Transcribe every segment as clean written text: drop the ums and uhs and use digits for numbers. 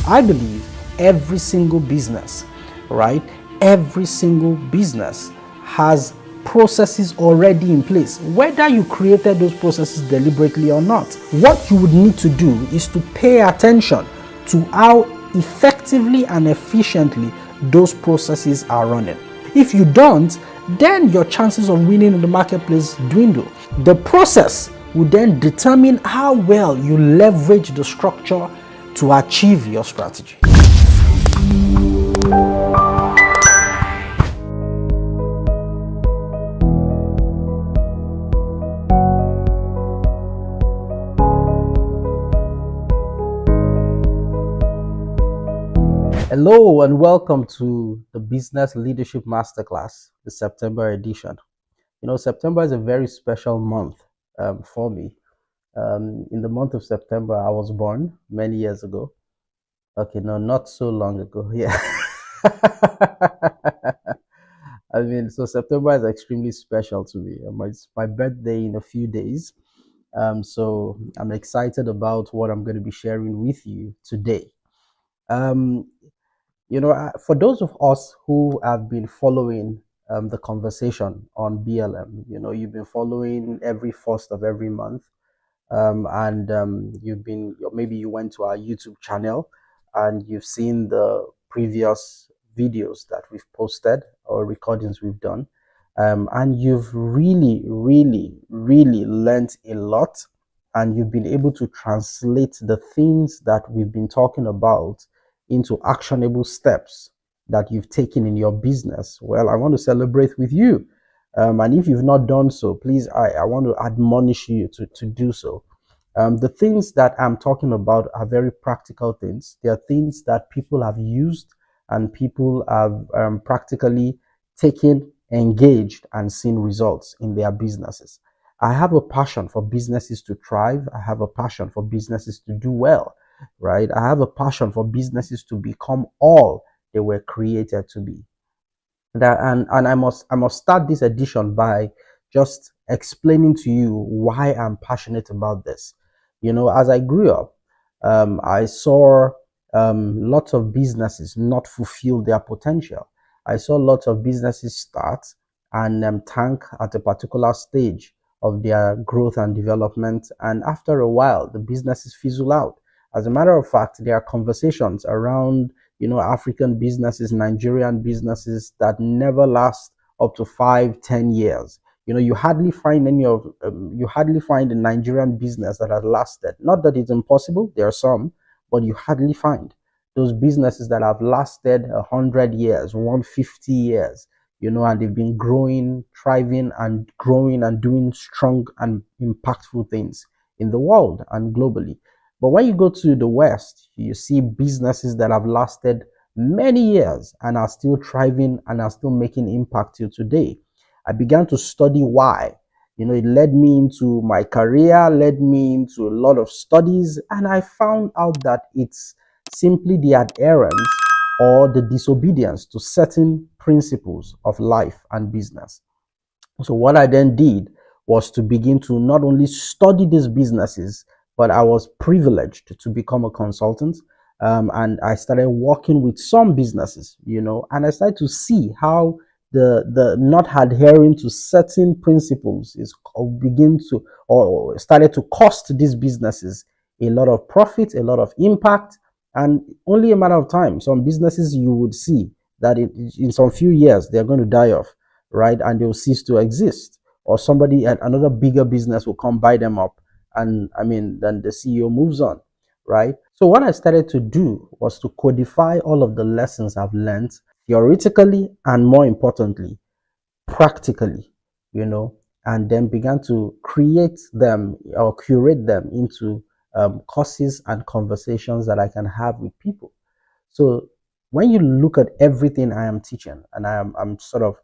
I believe every single business, right? Every single business has processes already in place, whether you created those processes deliberately or not. What you would need to do is to pay attention to how effectively and efficiently those processes are running. If you don't, then your chances of winning in the marketplace dwindle. The process will then determine how well you leverage the structure to achieve your strategy. Hello and welcome to the Business Leadership Masterclass, the September edition. You know, September is a very special month for me. In the month of September, I was born many years ago. Okay, no, not so long ago. Yeah. I mean, so September is extremely special to me. It's my birthday in a few days. So I'm excited about what I'm going to be sharing with you today. For those of us who have been following the conversation on BLM, you've been following every first of every month, and maybe you went to our YouTube channel and you've seen the previous videos that we've posted or recordings we've done, and you've really learned a lot, and you've been able to translate the things that we've been talking about into actionable steps that you've taken in your business. Well, I want to celebrate with you. And if you've not done so, please, I want to admonish you to do so. The things that I'm talking about are very practical things. They are things that people have used and people have practically taken, engaged, and seen results in their businesses. I have a passion for businesses to thrive. I have a passion for businesses to do well, right? I have a passion for businesses to become all they were created to be. And I must start this edition by just explaining to you why I'm passionate about this. As I grew up, I saw lots of businesses not fulfill their potential. I saw lots of businesses start and tank at a particular stage of their growth and development, and after a while, the businesses fizzle out. As a matter of fact, there are conversations around African businesses, Nigerian businesses that never last up to 5-10 years. You hardly find a Nigerian business that has lasted. Not that it's impossible, there are some, but you hardly find those businesses that have lasted 100 years, 150 years, and they've been growing, thriving, and growing and doing strong and impactful things in the world and globally. But when you go to the West, you see businesses that have lasted many years and are still thriving and are still making impact till today. I began to study why. It led me into my career, led me into a lot of studies, and I found out that it's simply the adherence or the disobedience to certain principles of life and business. So what I then did was to begin to not only study these businesses, but I was privileged to become a consultant. And I started working with some businesses, and I started to see how the not adhering to certain principles started to cost these businesses a lot of profit, a lot of impact, and only a matter of time. Some businesses you would see that in some few years they're going to die off, right? And they'll cease to exist, or another bigger business will come buy them up. And then the CEO moves on, right? So what I started to do was to codify all of the lessons I've learned theoretically and, more importantly, practically, and then began to create them or curate them into courses and conversations that I can have with people. So when you look at everything I am teaching, and I'm sort of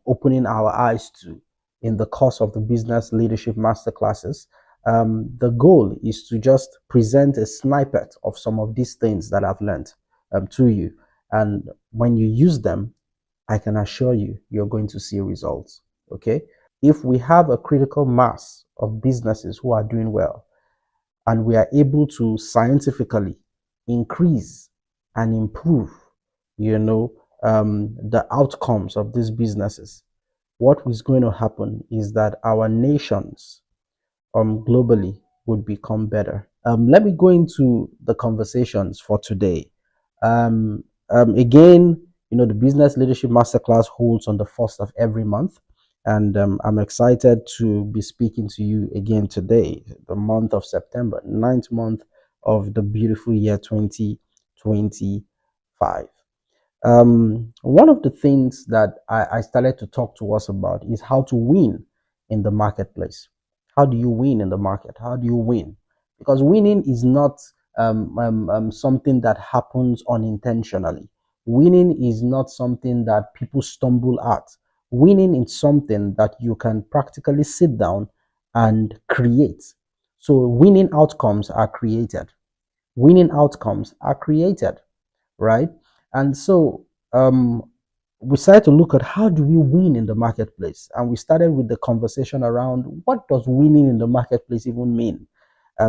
opening our eyes to in the course of the Business Leadership Masterclasses, the goal is to just present a snippet of some of these things that I've learned to you. And when you use them, I can assure you, you're going to see results. Okay? If we have a critical mass of businesses who are doing well, and we are able to scientifically, increase and improve, the outcomes of these businesses, what is going to happen is that our nations globally would become better. Let me go into the conversations for today. Again, the Business Leadership Masterclass holds on the first of every month. And I'm excited to be speaking to you again today, the month of September, ninth month of the beautiful year 2025. One of the things that I started to talk to us about is how to win in the marketplace. How do you win in the market? How do you win? Because winning is not something that happens unintentionally. Winning is not something that people stumble at. Winning is something that you can practically sit down and create. So winning outcomes are created. Winning outcomes are created, right? And so we started to look at how do we win in the marketplace, and we started with the conversation around what does winning in the marketplace even mean.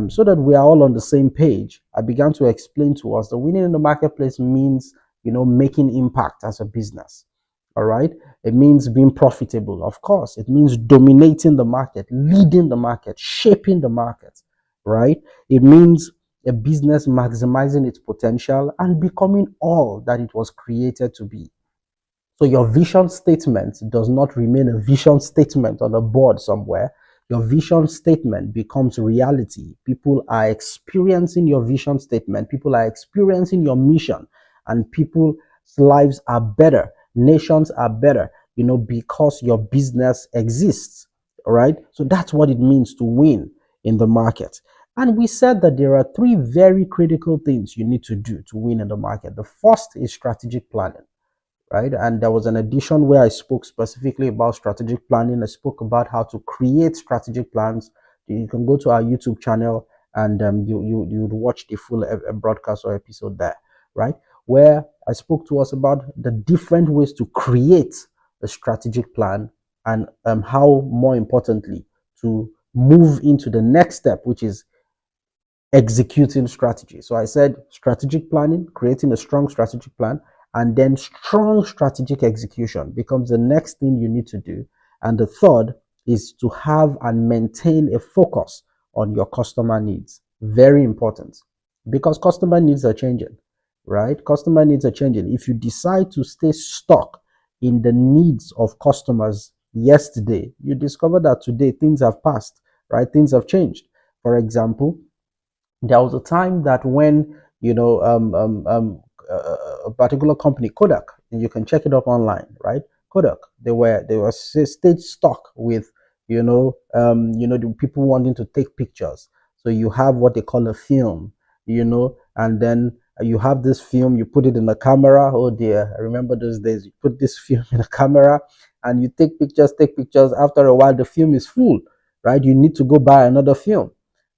So that we are all on the same page, I began to explain to us that winning in the marketplace means, making impact as a business. All right. It means being profitable. Of course, it means dominating the market, leading the market, shaping the market. Right. It means a business maximizing its potential and becoming all that it was created to be. So your vision statement does not remain a vision statement on a board somewhere. Your vision statement becomes reality. People are experiencing your vision statement. People are experiencing your mission, and people's lives are better. Nations are better, because your business exists. All right. So that's what it means to win in the market. And we said that there are three very critical things you need to do to win in the market. The first is strategic planning, right? And there was an edition where I spoke specifically about strategic planning. I spoke about how to create strategic plans. You can go to our YouTube channel and you'd watch the full broadcast or episode there, right? Where I spoke to us about the different ways to create a strategic plan, and how, more importantly, to move into the next step, which is executing strategy. So I said strategic planning, creating a strong strategic plan, and then strong strategic execution becomes the next thing you need to do. And the third is to have and maintain a focus on your customer needs. Very important, because customer needs are changing, right? Customer needs are changing. If you decide to stay stuck in the needs of customers yesterday, you discover that today things have passed, right? Things have changed. For example, there was a time that when a particular company, Kodak, and you can check it up online, right? Kodak, they were stage stuck with the people wanting to take pictures. So you have what they call a film, and then you have this film, you put it in the camera. Oh dear, I remember those days. You put this film in a camera and you take pictures, take pictures. After a while, the film is full, right? You need to go buy another film,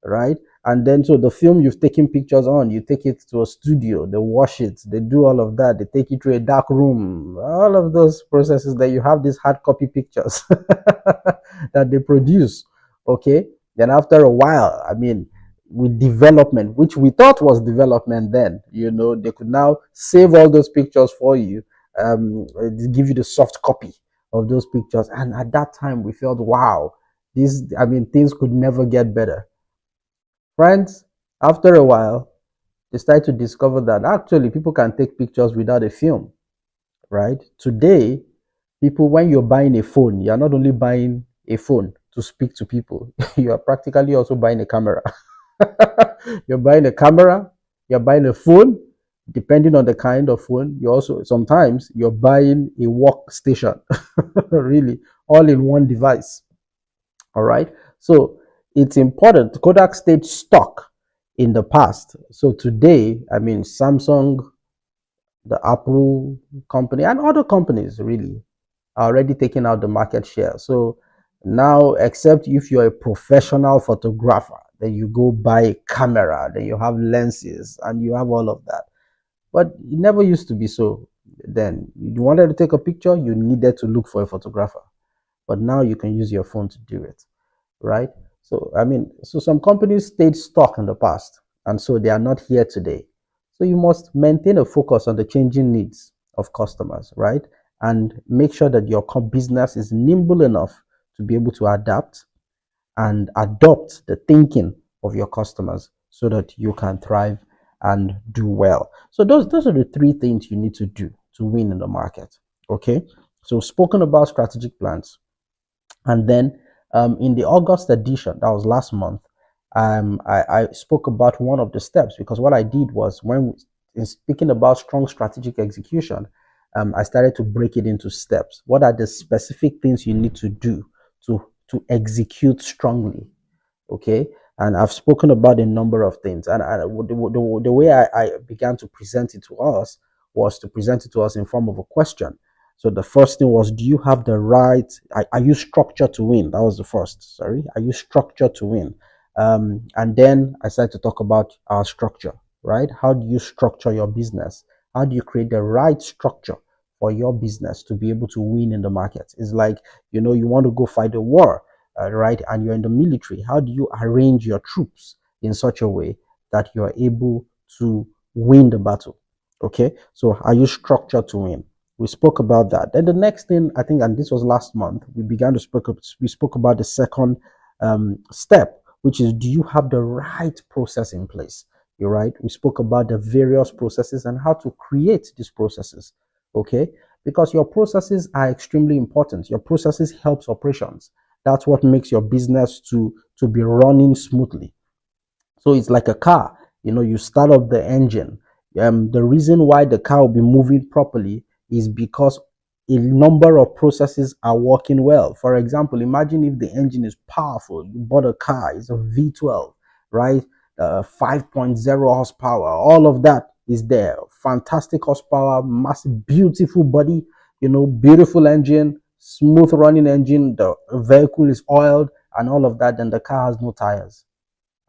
right? And then, so the film you've taken pictures on, you take it to a studio, they wash it, they do all of that, they take it to a dark room, all of those processes that you have these hard copy pictures that they produce. Okay. Then after a while, I mean, with development, which we thought was development then, they could now save all those pictures for you, give you the soft copy of those pictures. And at that time, we felt, wow, things could never get better. Friends, after a while, they start to discover that actually people can take pictures without a film, right? Today, people, when you're buying a phone, you're not only buying a phone to speak to people, you are practically also buying a camera. You're buying a camera, you're buying a phone, depending on the kind of phone. You also, sometimes you're buying a workstation, really, all in one device. All right. So it's important. Kodak stayed stuck in the past. So today, Samsung, the Apple company, and other companies really are already taking out the market share. So now, except if you're a professional photographer, then you go buy a camera, then you have lenses, and you have all of that. But it never used to be so. Then you wanted to take a picture, you needed to look for a photographer. But now you can use your phone to do it, right? So some companies stayed stuck in the past, and so they are not here today. So you must maintain a focus on the changing needs of customers, right? And make sure that your business is nimble enough to be able to adapt and adopt the thinking of your customers so that you can thrive and do well. So those are the three things you need to do to win in the market. Okay. So spoken about strategic plans. And then in the August edition, that was last month, I spoke about one of the steps, because what I did was, when in speaking about strong strategic execution, I started to break it into steps. What are the specific things you need to do to execute strongly? Okay. And I've spoken about a number of things, and the way I began to present it to us was to present it to us in form of a question. So the first thing was, do you have the right, are you structured to win? That was the first. Sorry, are you structured to win? And then I started to talk about our structure, right? How do you structure your business? How do you create the right structure for your business to be able to win in the market? It's like, you want to go fight a war, right? And you're in the military. How do you arrange your troops in such a way that you're able to win the battle? Okay, so are you structured to win? We spoke about that. Then the next thing, I think, and this was last month, we spoke about the second step, which is, do you have the right process in place? You're right. We spoke about the various processes and how to create these processes. Okay, because your processes are extremely important. Your processes helps operations. That's what makes your business to be running smoothly. So it's like a car. You start up the engine. The reason why the car will be moving properly is because a number of processes are working well. For example, imagine if the engine is powerful. You bought a car, it's a V12, right? 5.0 horsepower, all of that is there. Fantastic horsepower, massive, beautiful body, beautiful engine, smooth running engine. The vehicle is oiled and all of that. Then the car has no tires.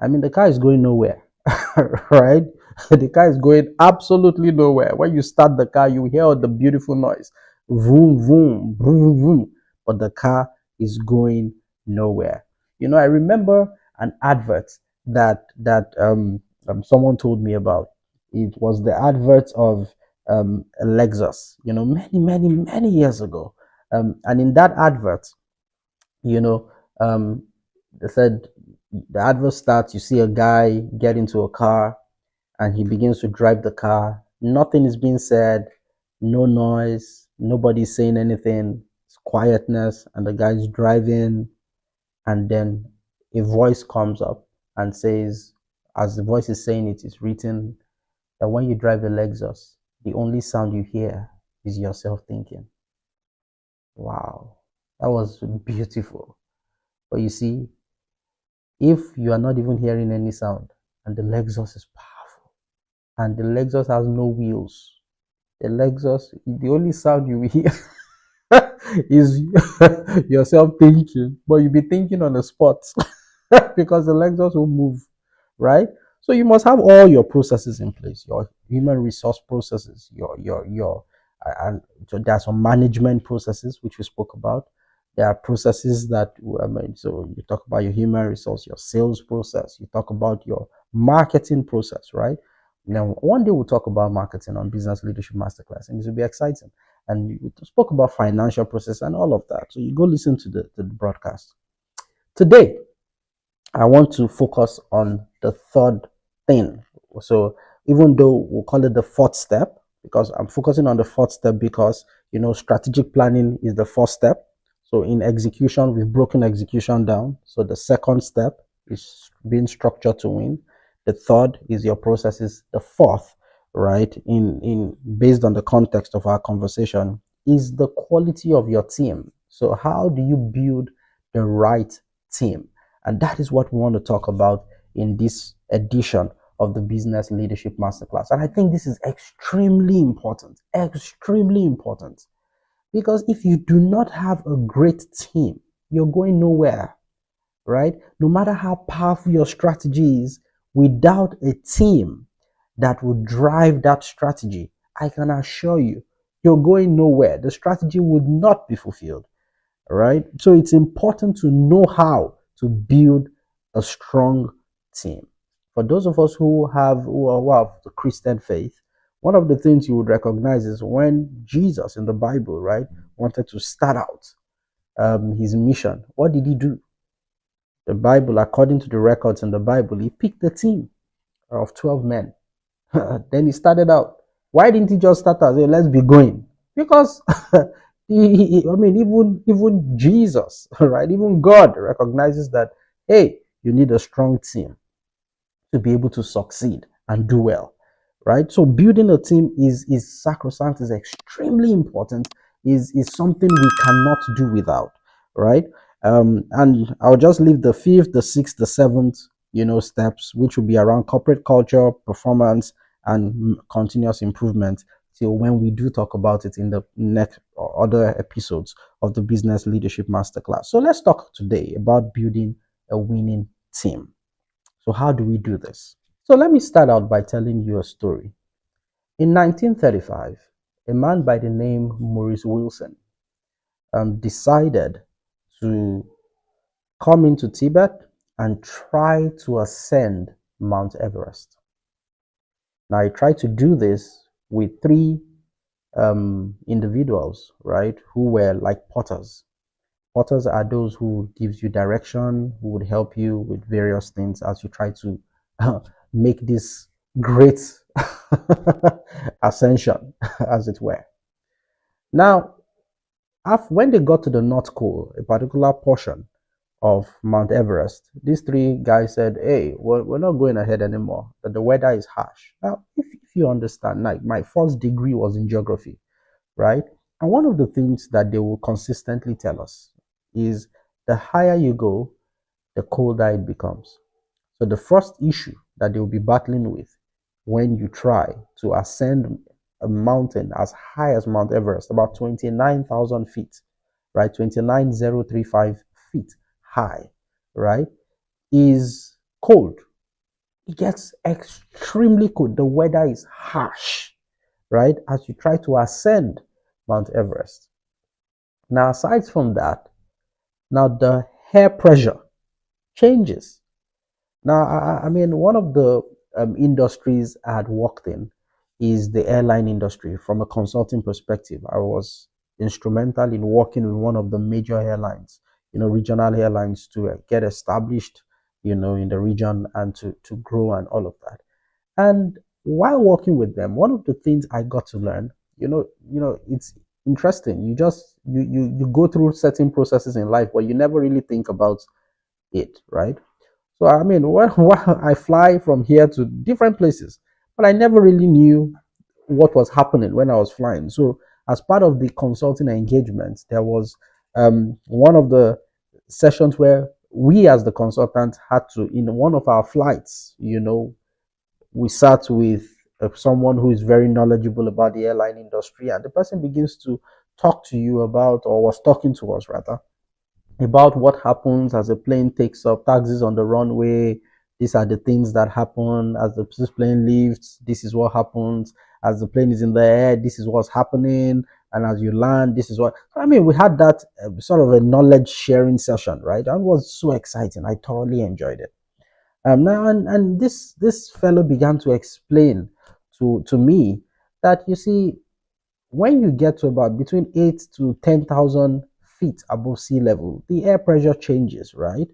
I mean, the car is going nowhere, right? The car is going absolutely nowhere. When you start the car, you hear the beautiful noise, vroom, vroom, vroom, vroom, but the car is going nowhere. I remember an advert that someone told me about. It was the advert of a Lexus, many, many, many years ago. And in that advert, you know, um, they said the advert starts, you see a guy get into a car and he begins to drive the car. Nothing is being said, no noise, nobody's saying anything. It's quietness, and the guy's driving, and then a voice comes up and says, as the voice is saying it, it's written that when you drive a Lexus, the only sound you hear is yourself thinking. Wow, that was beautiful. But you see, if you are not even hearing any sound and the Lexus is powerful and the Lexus has no wheels, the Lexus, the only sound you will hear is yourself thinking, but you'll be thinking on the spot because the Lexus will move, right? So you must have all your processes in place, your human resource processes, and so there are some management processes which we spoke about. There are processes that, so you talk about your human resource, your sales process, you talk about your marketing process, right? Now, one day we'll talk about marketing on Business Leadership Masterclass, and this will be exciting. And we spoke about financial process and all of that. So you go listen to the broadcast. Today, I want to focus on the third thing. So even though we'll call it the fourth step, because I'm focusing on the fourth step because, strategic planning is the first step. So in execution, we've broken execution down. So the second step is being structured to win. The third is your processes. The fourth, right, in based on the context of our conversation, is the quality of your team. So how do you build the right team? And that is what we want to talk about in this edition of the Business Leadership Masterclass. And I think this is extremely important, because if you do not have a great team, you're going nowhere, right? No matter how powerful your strategy is, without a team that will drive that strategy, I can assure you, you're going nowhere. The strategy would not be fulfilled, right? So it's important to know how to build a strong team. For those of us who have the Christian faith, one of the things you would recognize is when Jesus in the Bible, right, wanted to start out his mission. What did he do? The Bible, according to the records in the Bible, he picked a team of 12 men. Then he started out. Why didn't he just start out? Say, let's be going. Because I mean, even Jesus, right? Even God recognizes that, hey, you need a strong team to be able to succeed and do well, right? So building a team is sacrosanct, is extremely important, is something we cannot do without, right? And I'll just leave the fifth, the sixth, the seventh, steps, which will be around corporate culture, performance, and continuous improvement. Till when we do talk about it in the next or other episodes of the Business Leadership Masterclass. So let's talk today about building a winning team. So how do we do this? So let me start out by telling you a story. In 1935, a man by the name Maurice Wilson decided to come into Tibet and try to ascend Mount Everest. Now, he tried to do this with three individuals, right, who were like potters. Potters are those who gives you direction, who would help you with various things as you try to make this great ascension, as it were. Now, when they got to the North Pole, a particular portion of Mount Everest, these three guys said, hey, we're not going ahead anymore, that the weather is harsh. Now, if you understand, like my first degree was in geography, right? And one of the things that they will consistently tell us is the higher you go, the colder it becomes. So the first issue that they will be battling with when you try to ascend a mountain as high as Mount Everest, about 29,000 feet, right? 29,035 feet high, right? Is cold. It gets extremely cold. The weather is harsh, right? As you try to ascend Mount Everest. Now, aside from that, now the air pressure changes. Now, I mean, one of the industries I had worked in is the airline industry. From a consulting perspective, I was instrumental in working with one of the major airlines, regional airlines, to get established, in the region and to grow and all of that. And while working with them, one of the things I got to learn, it's interesting. You go through certain processes in life where you never really think about it, right? So I mean, when I fly from here to different places, but I never really knew what was happening when I was flying. So as part of the consulting engagement, there was one of the sessions where we as the consultant had to, in one of our flights, we sat with someone who is very knowledgeable about the airline industry, and the person begins to talk to you about, or was talking to us rather, about what happens as a plane takes off, taxis on the runway. These are the things that happen as the plane lifts. This is what happens as the plane is in the air. This is what's happening, and as you land, this is what. I mean, we had that sort of a knowledge sharing session, right? And it was so exciting. I thoroughly enjoyed it. Now, and this fellow began to explain to me that, you see, when you get to about between 8 to 10,000 feet above sea level, the air pressure changes, right?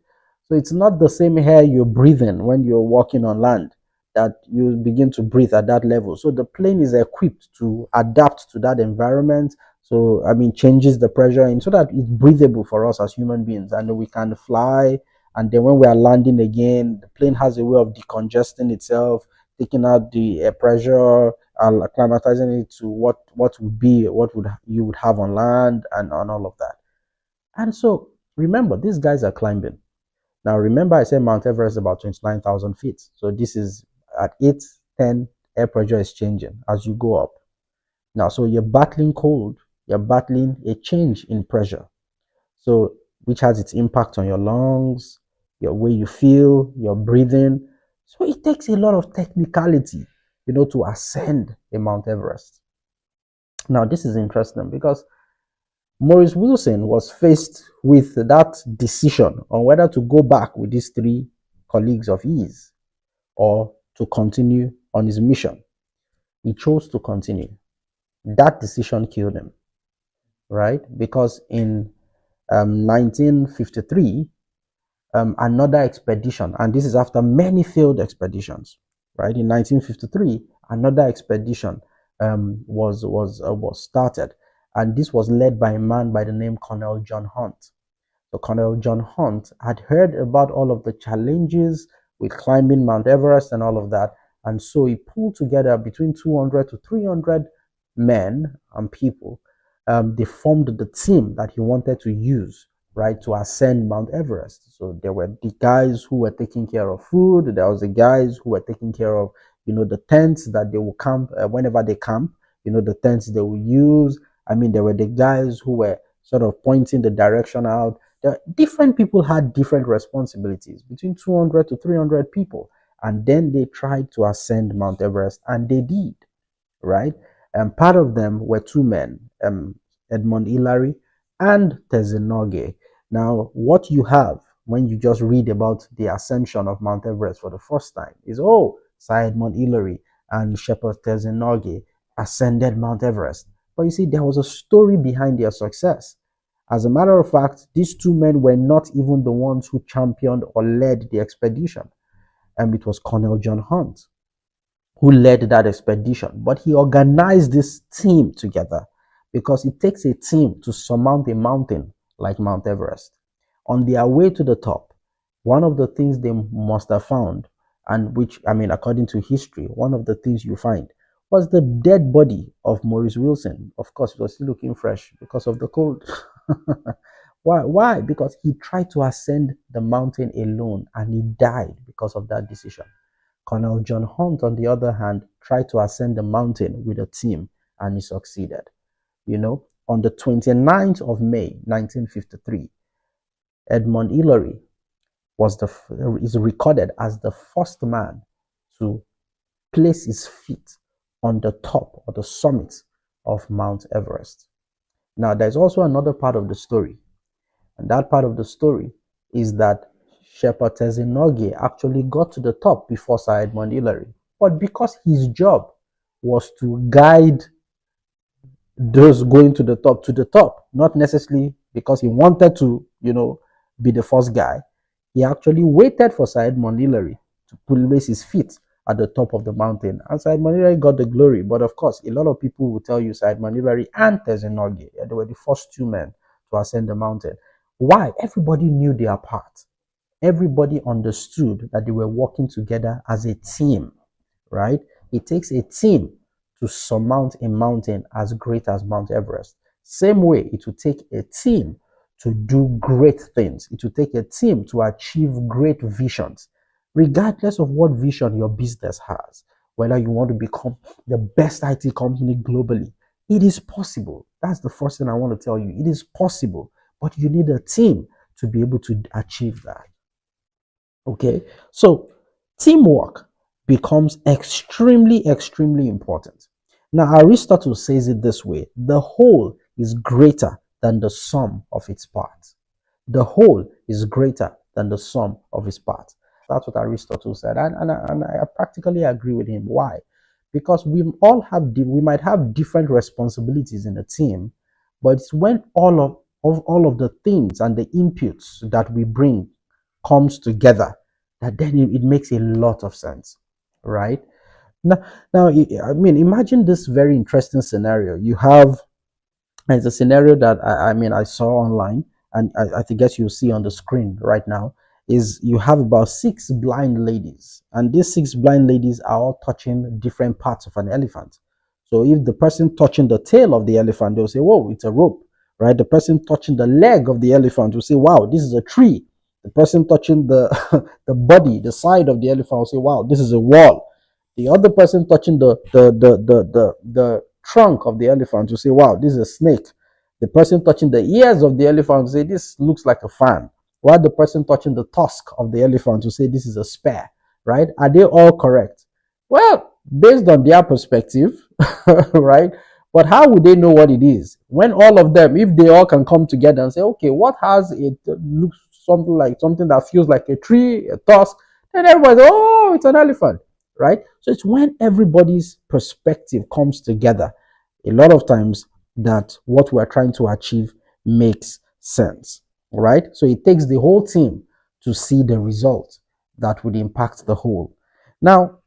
So it's not the same air you're breathing when you're walking on land that you begin to breathe at that level. So the plane is equipped to adapt to that environment. So, I mean, changes the pressure in so that it's breathable for us as human beings, and we can fly. And then when we are landing again, the plane has a way of decongesting itself, taking out the air pressure, acclimatizing it to what you would have on land, and on all of that. And so remember, these guys are climbing. Now remember, I said Mount Everest is about 29,000 feet. So this is at 8, 10, air pressure is changing as you go up. Now, so you're battling cold, you're battling a change in pressure. So which has its impact on your lungs, your way you feel, your breathing. So it takes a lot of technicality, to ascend a Mount Everest. Now, this is interesting because Maurice Wilson was faced with that decision on whether to go back with these three colleagues of his, or to continue on his mission. He chose to continue. That decision killed him, right? Because in 1953, another expedition, and this is after many failed expeditions, right? In 1953, another expedition was started, and this was led by a man by the name Colonel John Hunt. So Colonel John Hunt had heard about all of the challenges with climbing Mount Everest and all of that, and so he pulled together between 200 to 300 men and people. They formed the team that he wanted to use, right, to ascend Mount Everest. So there were the guys who were taking care of food. There was the guys who were taking care of, the tents that they will camp whenever they camp. The tents they will use. I mean, there were the guys who were sort of pointing the direction out. Different people had different responsibilities, between 200 to 300 people, and then they tried to ascend Mount Everest, and they did, right? And part of them were two men, Edmund Hillary and Tezenoge. Now, what you have when you just read about the ascension of Mount Everest for the first time is, Sir Edmund Hillary and Shepherd Tezenoge ascended Mount Everest. But you see, there was a story behind their success. As a matter of fact, these two men were not even the ones who championed or led the expedition. And it was Colonel John Hunt who led that expedition. But he organized this team together because it takes a team to surmount a mountain like Mount Everest. On their way to the top, one of the things they must have found, and which, according to history, one of the things you find was the dead body of Maurice Wilson. Of course, it was still looking fresh because of the cold. Why? Because he tried to ascend the mountain alone and he died because of that decision. Colonel John Hunt, on the other hand, tried to ascend the mountain with a team and he succeeded. On the 29th of May, 1953, Edmund Hillary is recorded as the first man to place his feet on the top or the summit of Mount Everest. Now, there's also another part of the story, and that part of the story is that Shepherd Tezenoge actually got to the top before Sir Edmund Hillary, but because his job was to guide those going to the top, not necessarily because he wanted to, be the first guy, he actually waited for Sir Edmund Hillary to place his feet at the top of the mountain, and Sir Edmund Hillary got the glory. But of course, a lot of people will tell you Sir Edmund Hillary and Tezenoge, they were the first two men to ascend the mountain. Why? Everybody knew their part. Everybody understood that they were working together as a team, right? It takes a team to surmount a mountain as great as Mount Everest. Same way, it will take a team to do great things. It will take a team to achieve great visions, regardless of what vision your business has. Whether you want to become the best IT company globally, it is possible. That's the first thing I want to tell you. It is possible, but you need a team to be able to achieve that. Okay, so teamwork becomes extremely, extremely important. Now, Aristotle says it this way: the whole is greater than the sum of its parts. The whole is greater than the sum of its parts. That's what Aristotle said, and I practically agree with him. Why? Because we might have different responsibilities in a team, but it's when all of the things and the inputs that we bring comes together that then it makes a lot of sense, right? Now, imagine this very interesting scenario. It's a scenario that I saw online, and I guess you'll see on the screen right now. Is you have about 6 blind ladies, and these 6 blind ladies are all touching different parts of an elephant. So if the person touching the tail of the elephant, they'll say, "Whoa, it's a rope," right? The person touching the leg of the elephant will say, "Wow, this is a tree." The person touching the the body, the side of the elephant will say, "Wow, this is a wall." The other person touching the trunk of the elephant will say, "Wow, this is a snake." The person touching the ears of the elephant will say, "This looks like a fan." While the person touching the tusk of the elephant will say, "This is a spear," right? Are they all correct? Well, based on their perspective, right? But how would they know what it is? When all of them, if they all can come together and say, "Okay, what has it looks something that feels like a tree, a tusk," Then everybody, oh, it's an elephant, right? So it's when everybody's perspective comes together, a lot of times, that what we're trying to achieve makes sense, right? So it takes the whole team to see the result that would impact the whole. Now,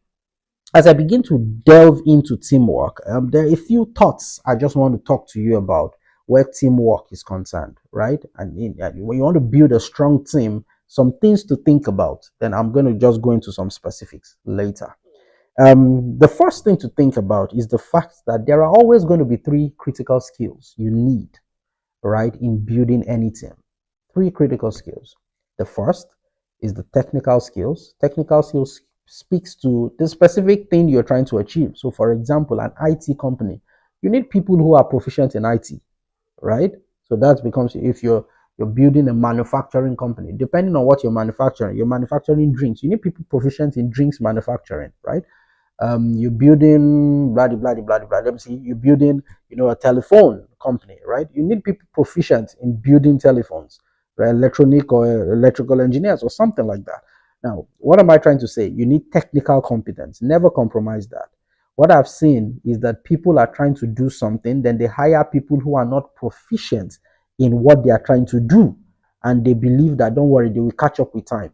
as I begin to delve into teamwork, there are a few thoughts I just want to talk to you about where teamwork is concerned, right? And when you want to build a strong team, some things to think about. Then I'm going to just go into some specifics later. The first thing to think about is the fact that there are always going to be three critical skills you need, right, in building any team. Three critical skills. The first is the technical skills. Technical skills speaks to the specific thing you're trying to achieve. So, for example, an IT company, you need people who are proficient in IT, right? So that becomes, if you're building a manufacturing company, depending on what you're manufacturing drinks, you need people proficient in drinks manufacturing, right? You're building blah blah blah blah blah. Let me see. You're building, a telephone company, right? You need people proficient in building telephones, right? Electronic or electrical engineers or something like that. Now, what am I trying to say? You need technical competence. Never compromise that. What I've seen is that people are trying to do something, then they hire people who are not proficient in what they are trying to do, and they believe that, don't worry, they will catch up with time.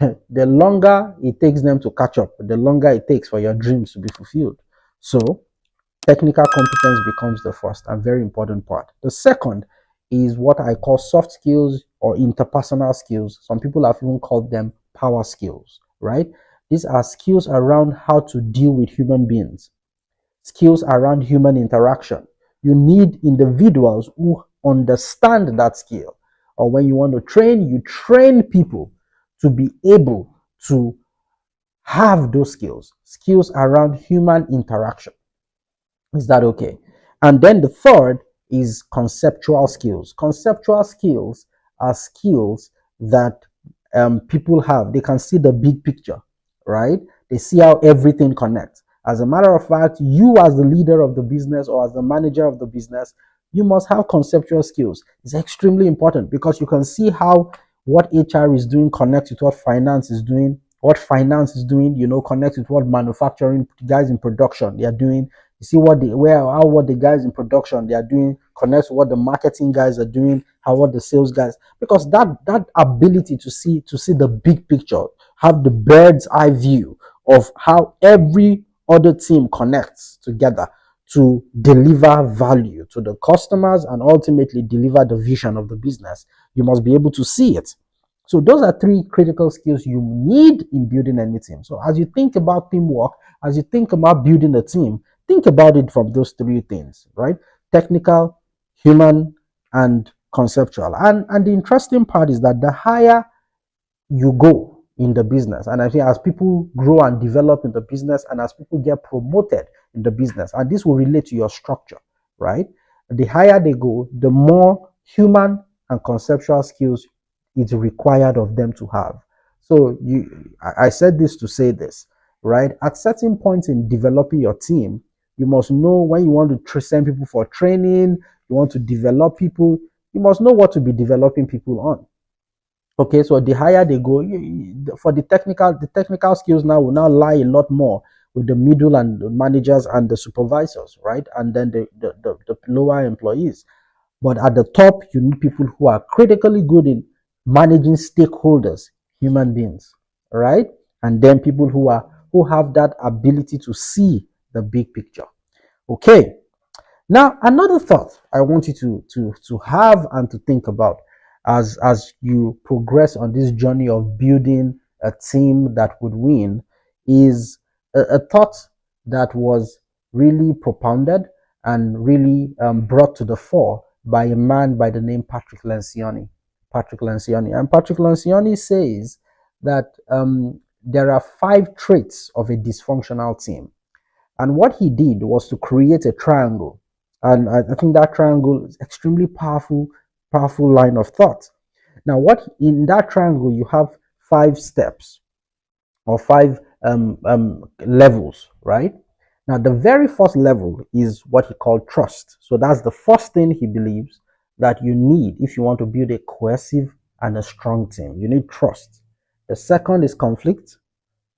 The longer it takes them to catch up, the longer it takes for your dreams to be fulfilled. So, technical competence becomes the first and very important part. The second is what I call soft skills or interpersonal skills. Some people have even called them power skills, right? These are skills around how to deal with human beings, skills around human interaction. You need individuals who understand that skill. Or when you want to train, you train people to be able to have those skills around human interaction. Is that okay? And then the third is conceptual skills. Conceptual skills are skills that people have. They can see the big picture, right? They see how everything connects. As a matter of fact, you as the leader of the business or as the manager of the business, you must have conceptual skills. It's extremely important because you can see how what HR is doing connects with what finance is doing. What finance is doing, connects with what manufacturing guys in production they are doing. You see what the guys in production they are doing connects to what the marketing guys are doing, how what the sales guys, because that ability to see the big picture, have the bird's eye view of how every other team connects together to deliver value to the customers and ultimately deliver the vision of the business. You must be able to see it. So those are three critical skills you need in building any team. So as you think about teamwork, as you think about building a team, think about it from those three things, right? Technical, human, and conceptual. And the interesting part is that the higher you go in the business, and I think as people grow and develop in the business, and as people get promoted in the business, and this will relate to your structure, right? The higher they go, the more human and conceptual skills it's required of them to have. So I said this to say this, right? At certain points in developing your team, you must know when you want to send people for training, you want to develop people, you must know what to be developing people on. Okay, so the higher they go, for the technical skills now will now lie a lot more with the middle and the managers and the supervisors, right? And then the lower employees. But at the top, you need people who are critically good in managing stakeholders, human beings, right? And then people who have that ability to see the big picture. Okay. Now, another thought I want you to have and to think about as you progress on this journey of building a team that would win is a thought that was really propounded and really brought to the fore by a man by the name Patrick Lencioni. Patrick Lencioni. And Patrick Lencioni says that there are 5 traits of a dysfunctional team. And what he did was to create a triangle. And I think that triangle is extremely powerful line of thought. Now, what in that triangle, you have 5 steps or 5 levels, right? Now, the very first level is what he called trust. So that's the first thing he believes that you need if you want to build a cohesive and a strong team. You need trust. The second is conflict.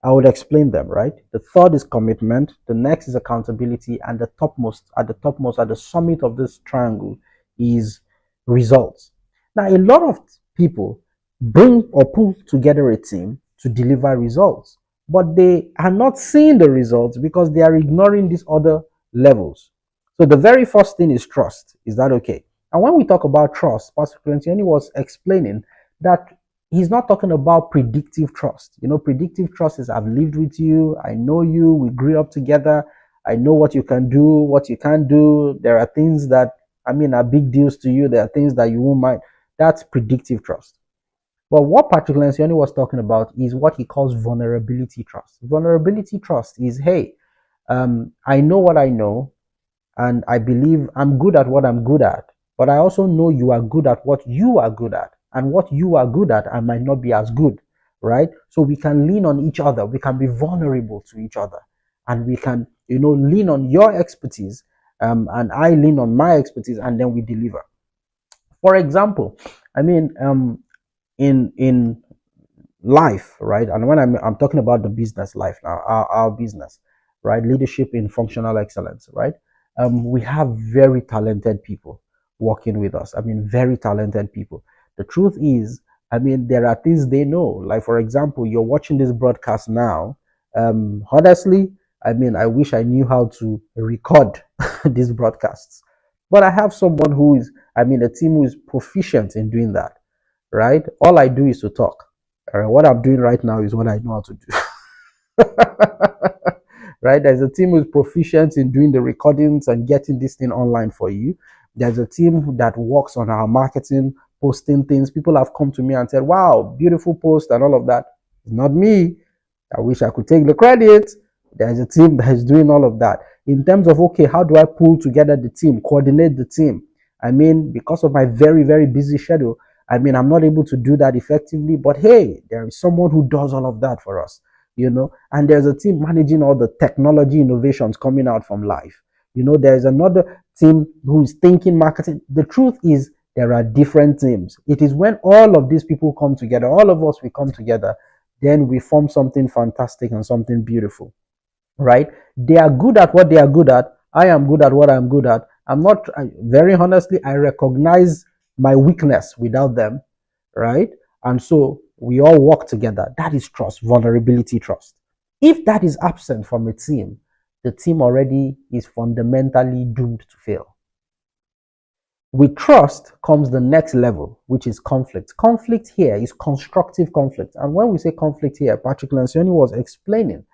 I would explain them, right? The third is commitment. The next is accountability. And the topmost, at the summit of this triangle is results. Now, a lot of people bring or pull together a team to deliver results, but they are not seeing the results because they are ignoring these other levels. So the very first thing is trust. Is that okay? And when we talk about trust, Pastor Clencioni was explaining that he's not talking about predictive trust. Predictive trust is I've lived with you, I know you, we grew up together, I know what you can do, what you can't do. There are things that are big deals to you, there are things that you won't mind. That's predictive trust. But what Patrick Lencioni was talking about is what he calls vulnerability trust. Vulnerability trust is, hey, I know what I know, and I believe I'm good at what I'm good at, but I also know you are good at what you are good at, and what you are good at, I might not be as good, right? So we can lean on each other, we can be vulnerable to each other, and we can, lean on your expertise, and I lean on my expertise, and then we deliver. For example, in life, right? And when I'm talking about the business life now, our business, right? Leadership in functional excellence, right? We have very talented people working with us. Very talented people. The truth is, there are things they know. Like, for example, you're watching this broadcast now. Honestly, I wish I knew how to record these broadcasts. But I have someone who is, a team who is proficient in doing that, right? All I do is to talk. What I'm doing right now is what I know how to do. Right? There's a team who's proficient in doing the recordings and getting this thing online for you. There's a team that works on our marketing, posting things. People have come to me and said, wow, beautiful post and all of that. It's not me. I wish I could take the credit. There's a team that is doing all of that. In terms of, okay, how do I pull together the team, coordinate the team? Because of my very, very busy schedule, I'm not able to do that effectively. But hey, there is someone who does all of that for us, and there's a team managing all the technology innovations coming out from life. There's another team who is thinking marketing. The truth is, there are different teams. It is when all of these people come together, all of us, we come together, then we form something fantastic and something beautiful, right? They are good at what they are good at. I am good at what I'm good at. Very honestly, I recognize my weakness without them, right? And so we all work together. That is trust, vulnerability trust. If that is absent from a team, the team already is fundamentally doomed to fail. With trust comes the next level, which is conflict. Conflict here is constructive conflict. And when we say conflict here, Patrick Lencioni was explaining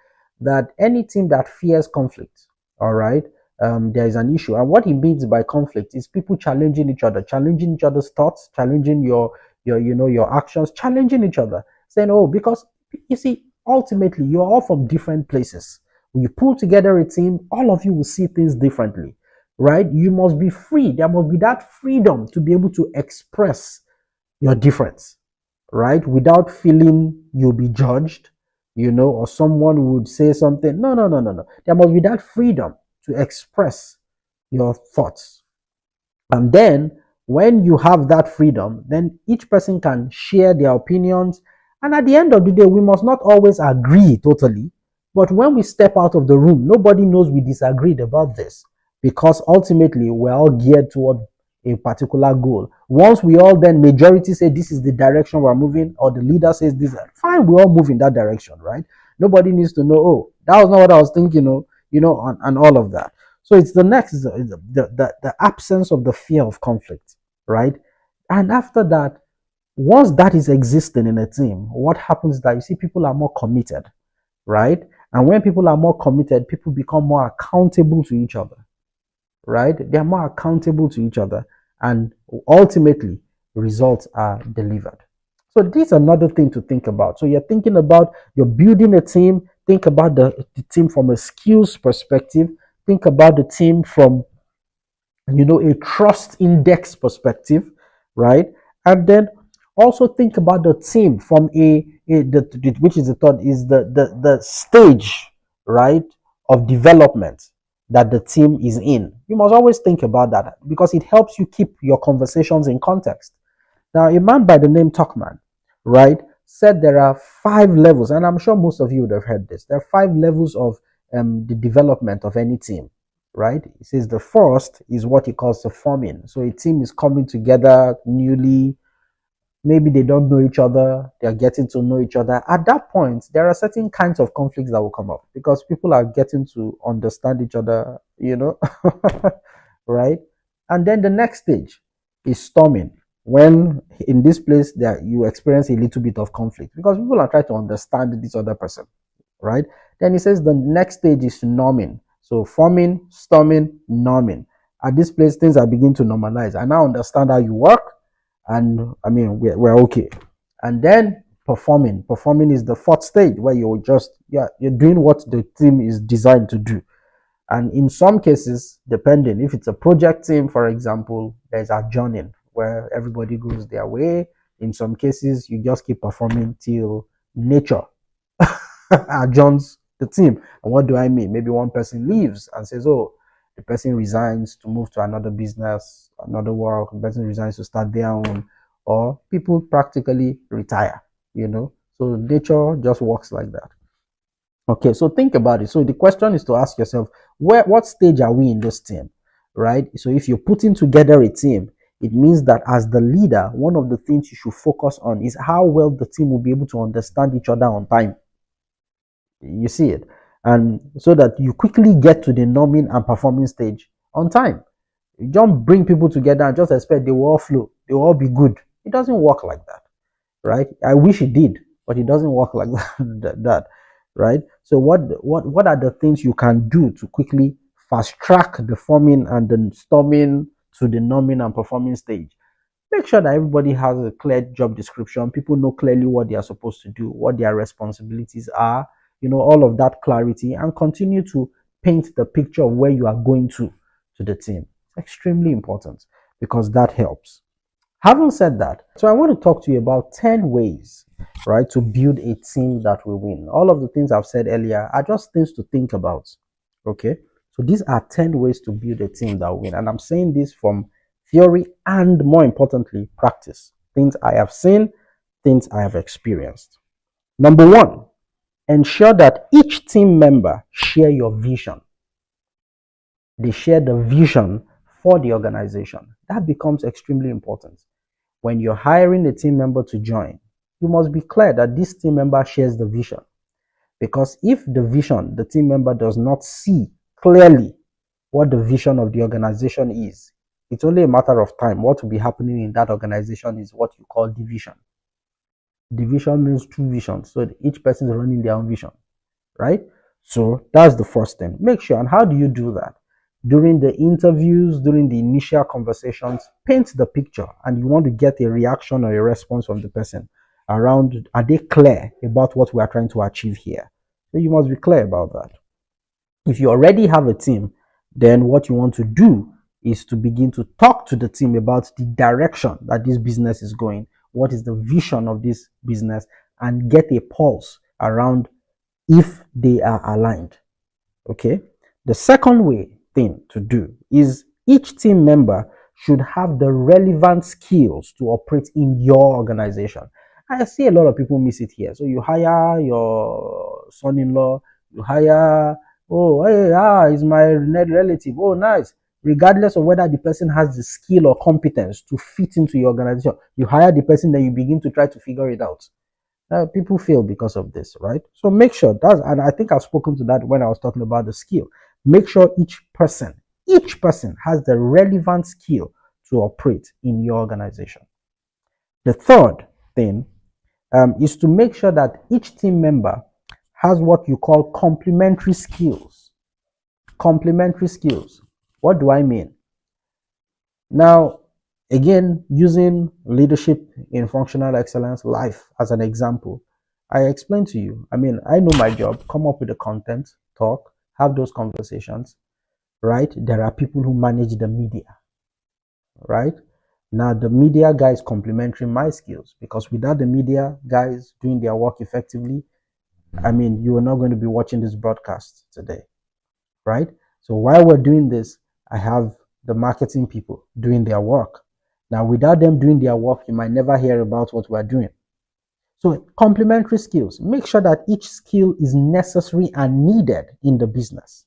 that any team that fears conflict, all right, there is an issue. And what he means by conflict is people challenging each other, challenging each other's thoughts, challenging your actions, challenging each other, saying, oh, because you see, ultimately, you're all from different places. When you pull together a team, all of you will see things differently, right? You must be free. There must be that freedom to be able to express your difference, right? Without feeling you'll be judged, or someone would say something. No, no, no, no, no. There must be that freedom to express your thoughts. And then when you have that freedom, then each person can share their opinions. And at the end of the day, we must not always agree totally. But when we step out of the room, nobody knows we disagreed about this, because ultimately we're all geared toward a particular goal. Once we all then majority say this is the direction we're moving, or the leader says this, fine, we all move in that direction, right? Nobody needs to know, oh, that was not what I was thinking, and all of that. So it's the next, the absence of the fear of conflict, right? And after that, once that is existing in a team, what happens is that you see people are more committed, right? And when people are more committed, people become more accountable to each other, right? They're more accountable to each other, and ultimately results are delivered. So this is another thing to think about. So you're thinking about, you're building a team. Think about the team from a skills perspective. Think about the team from, a trust index perspective, right? And then also think about the team from which is the third, is the stage, right, of development that the team is in. You must always think about that, because it helps you keep your conversations in context. Now, a man by the name Tuckman, right, said there are 5 levels, and I'm sure most of you would have heard this. There are 5 levels of the development of any team, right? He says the first is what he calls the forming. So a team is coming together newly. Maybe they don't know each other, they're getting to know each other. At that point, there are certain kinds of conflicts that will come up because people are getting to understand each other, right? And then the next stage is storming. When in this place that you experience a little bit of conflict because people are trying to understand this other person, right? Then he says the next stage is norming. So forming, storming, norming. At this place, things are beginning to normalize. I now understand how you work, and I mean we're okay. And then performing. Performing is the fourth stage where you're doing what the team is designed to do. And in some cases, depending if it's a project team, for example, there's adjourning where everybody goes their way. In some cases, you just keep performing till nature adjourns the team. And what do I mean? Maybe one person leaves and says, oh, the person resigns to move to another business, another work, the person resigns to start their own, or people practically retire, So nature just works like that. Okay, so think about it. So the question is to ask yourself, what stage are we in this team? Right? So if you're putting together a team, it means that as the leader, one of the things you should focus on is how well the team will be able to understand each other on time. You see it? And so that you quickly get to the norming and performing stage on time. You don't bring people together and just expect they will all flow, they will all be good. It doesn't work like that, right? I wish it did, but it doesn't work like that, right? So what are the things you can do to quickly fast track the forming and the storming to the norming and performing stage? Make sure that everybody has a clear job description. People know clearly what they are supposed to do, what their responsibilities are, all of that clarity, and continue to paint the picture of where you are going to the team. It's extremely important because that helps. Having said that, so I want to talk to you about 10 ways, right, to build a team that will win. All of the things I've said earlier are just things to think about, okay? So these are 10 ways to build a team that will win. And I'm saying this from theory and, more importantly, practice. Things I have seen, things I have experienced. Number 1, ensure that each team member share your vision. They share the vision for the organization. That becomes extremely important. When you're hiring a team member to join, you must be clear that this team member shares the vision. Because if the vision, the team member does not see clearly what the vision of the organization is, it's only a matter of time. What will be happening in that organization is what you call division. Division means two visions. So each person is running their own vision, right? So that's the first thing. Make sure. And how do you do that? During the interviews, during the initial conversations, paint the picture, and you want to get a reaction or a response from the person around, are they clear about what we are trying to achieve here? So you must be clear about that. If you already have a team, then what you want to do is to begin to talk to the team about the direction that this business is going, what is the vision of this business, and get a pulse around if they are aligned. Okay? The second thing to do is each team member should have the relevant skills to operate in your organization. I see a lot of people miss it here. So you hire your son-in-law, you hire, oh, hey, he's my relative. Oh, nice. Regardless of whether the person has the skill or competence to fit into your organization, you hire the person, then you begin to try to figure it out. People fail because of this, right? So make sure and I think I've spoken to that when I was talking about the skill. Make sure each person has the relevant skill to operate in your organization. The third thing is to make sure that each team member has what you call complementary skills. Complementary skills. What do I mean? Now, again, using leadership in functional excellence life as an example, I explained to you, I know my job, come up with the content, talk, have those conversations, right? There are people who manage the media, right? Now, the media guys complementary my skills because without the media guys doing their work effectively, you are not going to be watching this broadcast today, right? So while we're doing this, I have the marketing people doing their work. Now, without them doing their work, you might never hear about what we're doing. So complementary skills, make sure that each skill is necessary and needed in the business.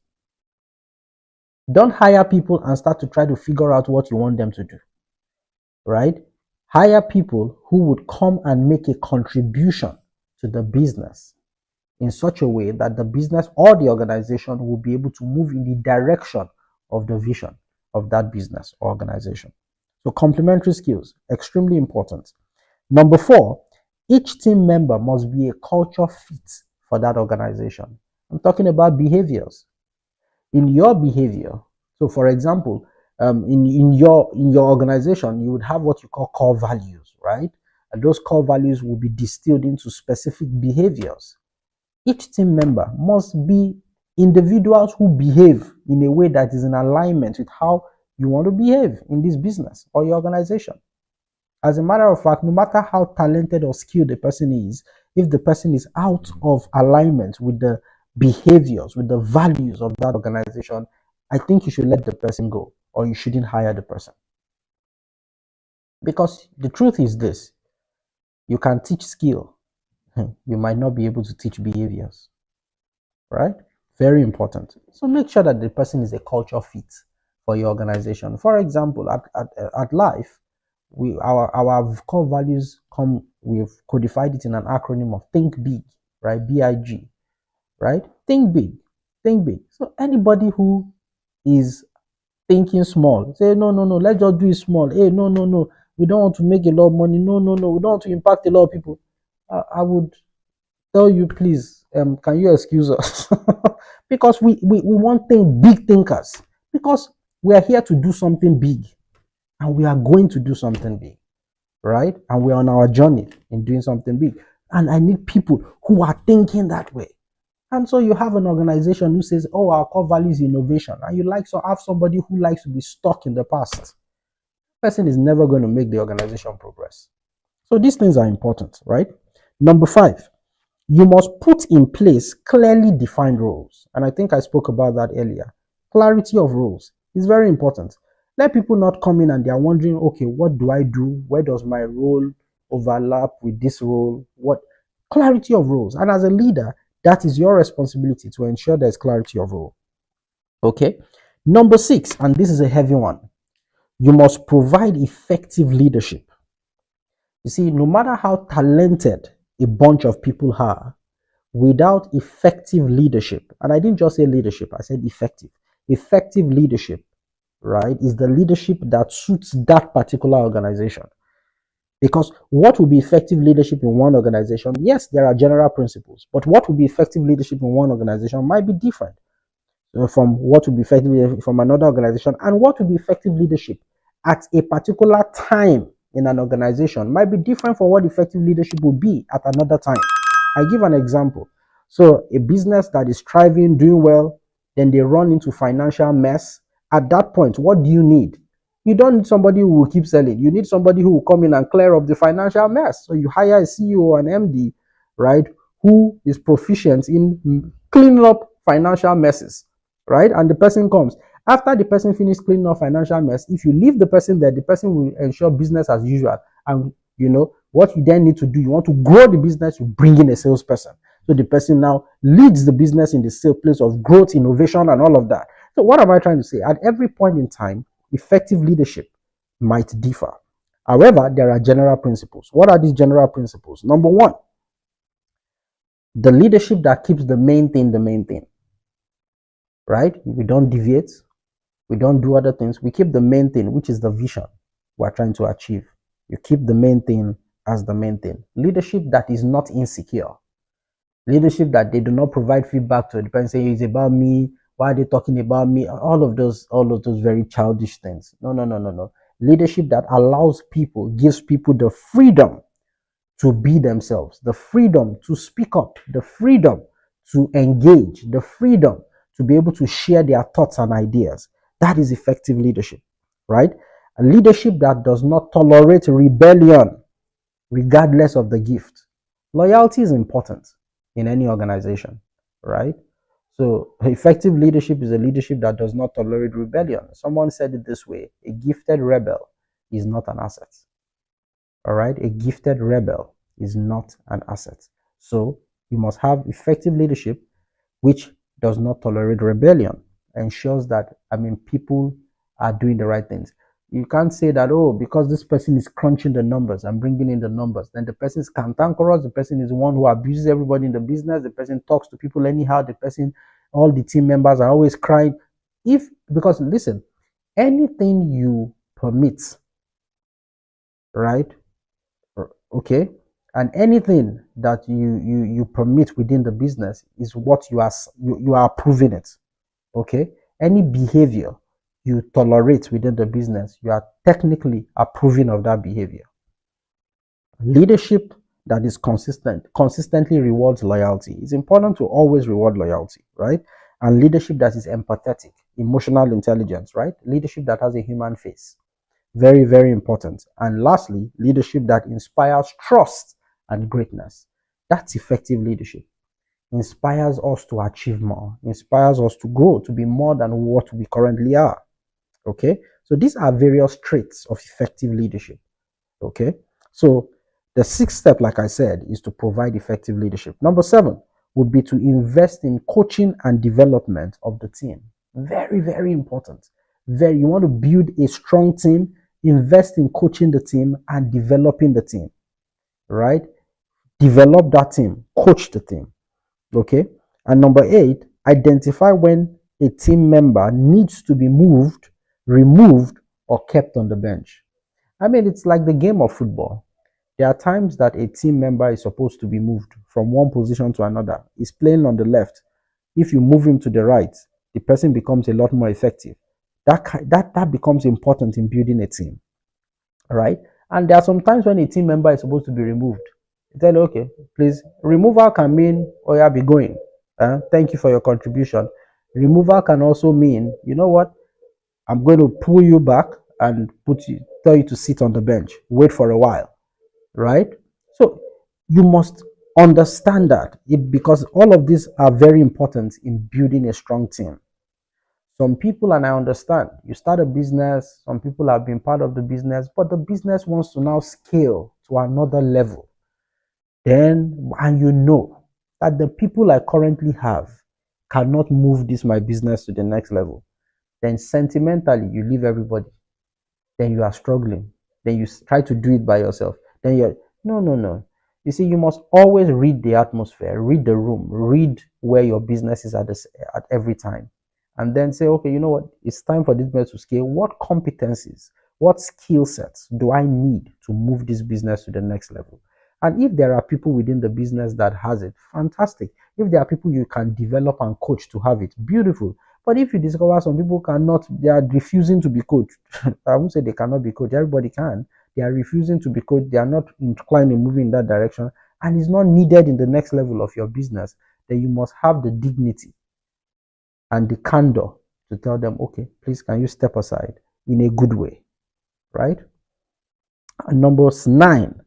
Don't hire people and start to try to figure out what you want them to do, right? Hire people who would come and make a contribution to the business in such a way that the business or the organization will be able to move in the direction of the vision of that business or organization. So complementary skills, extremely important. Number 4, each team member must be a culture fit for that organization. I'm talking about behaviors. In your behavior, so for example, in your organization, you would have what you call core values, right? And those core values will be distilled into specific behaviors. Each team member must be individuals who behave in a way that is in alignment with how you want to behave in this business or your organization. As a matter of fact, no matter how talented or skilled the person is, if the person is out of alignment with the behaviors, with the values of that organization, I think you should let the person go, or you shouldn't hire the person. Because the truth is this: you can teach skill, you might not be able to teach behaviors, right? Very important. So make sure that the person is a culture fit for your organization. For example, at Life, our core values we've codified it in an acronym of think big, right? BIG, right? Think big, think big. So anybody who is thinking small, say no, let's just do it small. Hey, no, we don't want to make a lot of money. No, we don't want to impact a lot of people. I would tell you, please, can you excuse us? Because we want big thinkers, because we are here to do something big, and we are going to do something big, right? And we're on our journey in doing something big. And I need people who are thinking that way. And so you have an organization who says, oh, our core value is innovation. And you have somebody who likes to be stuck in the past. The person is never going to make the organization progress. So these things are important, right? Number 5, you must put in place clearly defined roles. And I think I spoke about that earlier. Clarity of roles is very important. Let people not come in and they are wondering, okay, what do I do? Where does my role overlap with this role? What? Clarity of roles. And as a leader, that is your responsibility to ensure there's clarity of role. Okay. Number 6, and this is a heavy one, you must provide effective leadership. You see, no matter how talented a bunch of people are, without effective leadership, and I didn't just say leadership, I said effective. Effective leadership, right, is the leadership that suits that particular organization. Because what will be effective leadership in one organization, yes, there are general principles, but what will be effective leadership in one organization might be different from what will be effective leadership from another organization, and what will be effective leadership at a particular time in an organization might be different from what effective leadership will be at another time. I give an example. So a business that is thriving, doing well, then they run into financial mess. At that point, what do you need? You don't need somebody who will keep selling. You need somebody who will come in and clear up the financial mess. So you hire a CEO or an MD, right, who is proficient in cleaning up financial messes, right? And the person comes. After the person finishes cleaning up financial mess, if you leave the person there, the person will ensure business as usual. And you know what you then need to do. You want to grow the business, you bring in a salesperson. So the person now leads the business in the same place of growth, innovation, and all of that. So what am I trying to say? At every point in time, effective leadership might differ. However, there are general principles. What are these general principles? Number 1, the leadership that keeps the main thing, right? We don't deviate. We don't do other things. We keep the main thing, which is the vision we're trying to achieve. You keep the main thing as the main thing. Leadership that is not insecure. Leadership that they do not provide feedback to the person saying it's about me. Why are they talking about me? All of those very childish things. No. Leadership that allows people, gives people the freedom to be themselves, the freedom to speak up, the freedom to engage, the freedom to be able to share their thoughts and ideas. That is effective leadership, right? A leadership that does not tolerate rebellion, regardless of the gift. Loyalty is important in any organization, right? So effective leadership is a leadership that does not tolerate rebellion. Someone said it this way: a gifted rebel is not an asset. All right, a gifted rebel is not an asset. So you must have effective leadership which does not tolerate rebellion, ensures that, people are doing the right things. You can't say that, oh, because this person is crunching the numbers and bringing in the numbers, then the person is cantankerous, the person is one who abuses everybody in the business, the person talks to people anyhow, the person, all the team members are always crying. Because listen, anything you permit, right? Okay, and anything that you permit within the business is what you are approving it. Okay, any behavior you tolerate within the business, you are technically approving of that behavior. Leadership that is consistently rewards loyalty. It's important to always reward loyalty, right? And leadership that is empathetic, emotional intelligence, right? Leadership that has a human face. Very, very important. And lastly, leadership that inspires trust and greatness. That's effective leadership. Inspires us to achieve more, inspires us to grow, to be more than what we currently are. Okay. So these are various traits of effective leadership. Okay. So the sixth step, like I said, is to provide effective leadership. Number 7 would be to invest in coaching and development of the team. Very, very important. You want to build a strong team, invest in coaching the team and developing the team, right? Develop that team, coach the team. Okay. And number 8, identify when a team member needs to be moved, removed, or kept on the bench. It's like the game of football. There are times that a team member is supposed to be moved from one position to another. He's playing on the left. If you move him to the right, the person becomes a lot more effective. That becomes important in building a team, right? And there are some times when a team member is supposed to be removed. You tell, okay, please, removal can mean, oh yeah, be going. Thank you for your contribution. Removal can also mean, you know what, I'm going to pull you back and tell you to sit on the bench, wait for a while, right? So you must understand that because all of these are very important in building a strong team. Some people, and I understand, you start a business, some people have been part of the business, but the business wants to now scale to another level. And you know that the people I currently have cannot move my business to the next level. Then sentimentally, you leave everybody. Then you are struggling. Then you try to do it by yourself. Then you're, no, no, no. You see, you must always read the atmosphere, read the room, read where your business is at every time. And then say, okay, you know what? It's time for this business to scale. What competencies, what skill sets do I need to move this business to the next level? And if there are people within the business that has it, fantastic. If there are people you can develop and coach to have it, beautiful. But if you discover some people cannot, they are refusing to be coached. I won't say they cannot be coached. Everybody can. They are refusing to be coached. They are not inclined in moving in that direction, and it's not needed in the next level of your business. Then you must have the dignity and the candor to tell them, okay, please, can you step aside in a good way, right? And number 9,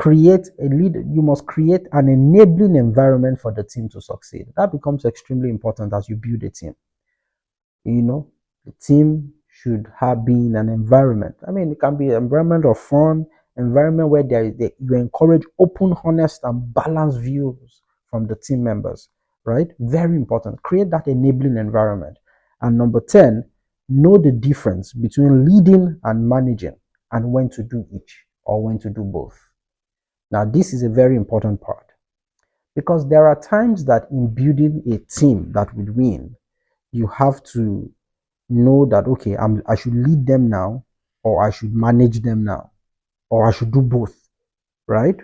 you must create an enabling environment for the team to succeed. That becomes extremely important as you build a team. The team should be in an environment. It can be an environment of fun, environment where you encourage open, honest, and balanced views from the team members, right? Very important. Create that enabling environment. And number 10, know the difference between leading and managing and when to do each or when to do both. Now, this is a very important part because there are times that in building a team that would win, you have to know that, okay, I should lead them now, or I should manage them now, or I should do both, right?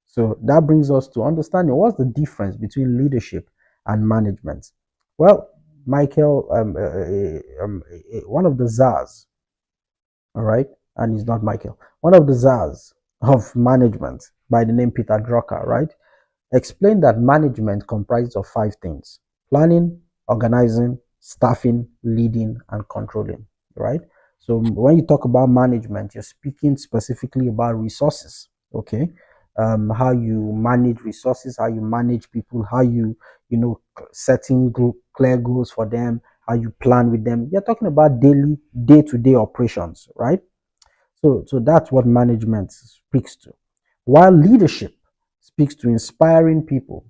So that brings us to understanding what's the difference between leadership and management. Well, Michael, one of the czars, all right, and he's not Michael, one of the czars of management by the name Peter Drucker, right, explained that management comprises of 5 things: planning, organizing, staffing, leading, and controlling, right? So when you talk about management, you're speaking specifically about resources, okay? How you manage resources, how you manage people, how setting clear goals for them, how you plan with them. You're talking about daily, day-to-day operations, right? So that's what management speaks to. While leadership speaks to inspiring people,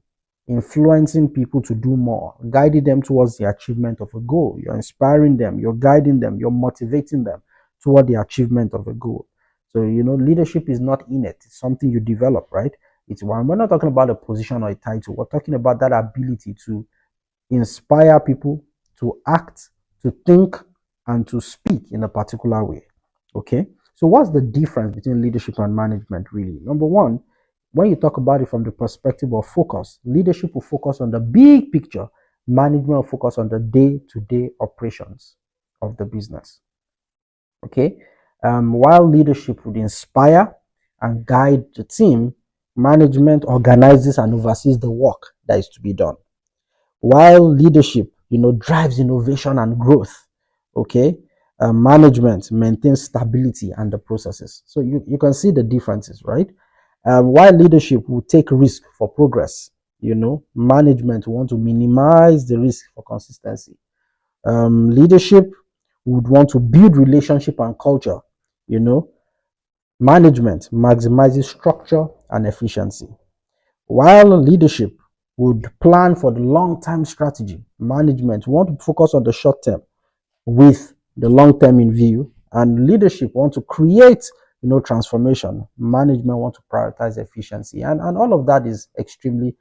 influencing people to do more, guiding them towards the achievement of a goal. You're inspiring them, you're guiding them, you're motivating them toward the achievement of a goal. So, leadership is not innate, it's something you develop, right? It's one. We're not talking about a position or a title, we're talking about that ability to inspire people to act, to think, and to speak in a particular way. Okay? So, what's the difference between leadership and management, really? Number one, when you talk about it from the perspective of focus, leadership will focus on the big picture, management will focus on the day to day operations of the business. Okay? While leadership would inspire and guide the team, management organizes and oversees the work that is to be done. While leadership, drives innovation and growth, okay, management maintains stability and the processes. So you can see the differences, right? While leadership will take risk for progress, management want to minimize the risk for consistency. Leadership would want to build relationship and culture, management maximizes structure and efficiency. While leadership would plan for the long-term strategy, management want to focus on the short term with the long term in view, and leadership want to create transformation. Management want to prioritize efficiency, and all of that is extremely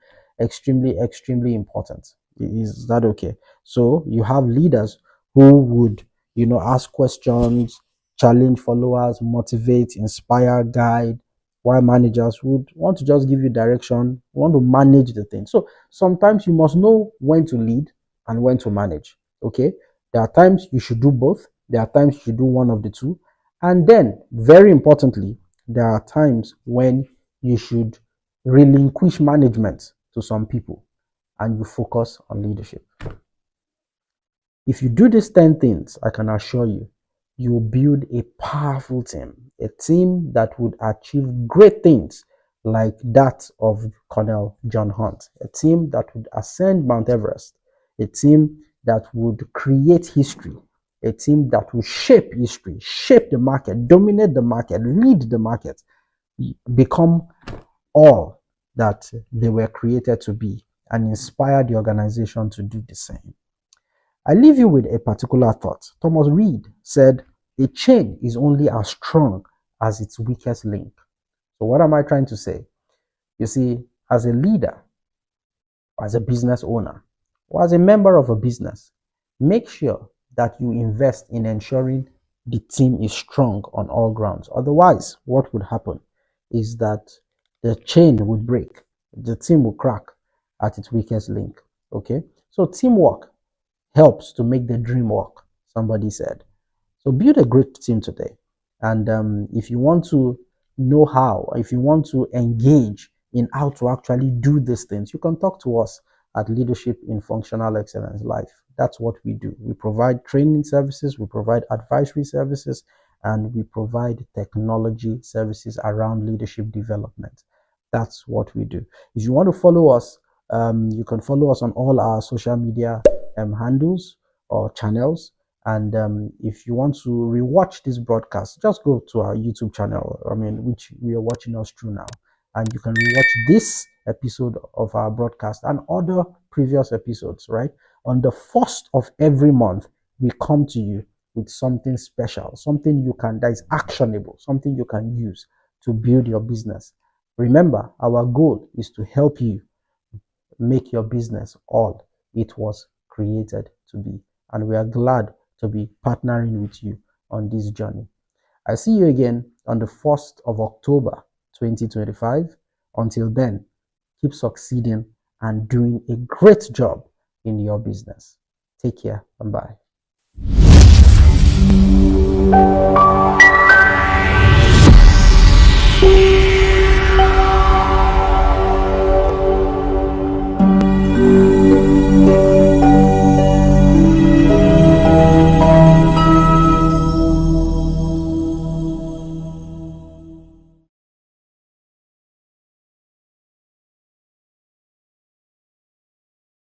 important. Is that okay? So you have leaders who would ask questions, challenge followers, motivate, inspire, guide, while managers would want to just give you direction, want to manage the thing. So sometimes you must know when to lead and when to manage. Okay, there are times you should do both, there are times you should do one of the two, and then very importantly, there are times when you should relinquish management to some people and you focus on leadership. If you do these 10 things, I can assure you, you will build a powerful team, a team that would achieve great things like that of Colonel John Hunt, a team that would ascend Mount Everest, a team that would create history, a team that will shape history, shape the market, dominate the market, lead the market, become all that they were created to be, and inspire the organization to do the same. I leave you with a particular thought. Thomas Reed said, a chain is only as strong as its weakest link. So what am I trying to say? You see, as a leader, as a business owner, or as a member of a business, make sure that you invest in ensuring the team is strong on all grounds. Otherwise, what would happen is that the chain would break, the team will crack at its weakest link. Okay, so teamwork helps to make the dream work, somebody said. So build a great team today. And if you want to know how, if you want to engage in how to actually do these things, you can talk to us at Leadership in Functional Excellence Life. That's what we do. We provide training services, we provide advisory services, and we provide technology services around leadership development. That's what we do. If you want to follow us, you can follow us on all our social media handles or channels. And if you want to rewatch this broadcast, just go to our YouTube channel, which we are watching us through now. And you can rewatch this episode of our broadcast and other previous episodes, right? On the first of every month, we come to you with something special, something that is actionable, something you can use to build your business. Remember, our goal is to help you make your business all it was created to be. And we are glad to be partnering with you on this journey. I see you again on the 1st of October 2025. Until then, keep succeeding and doing a great job in your business. Take care and bye.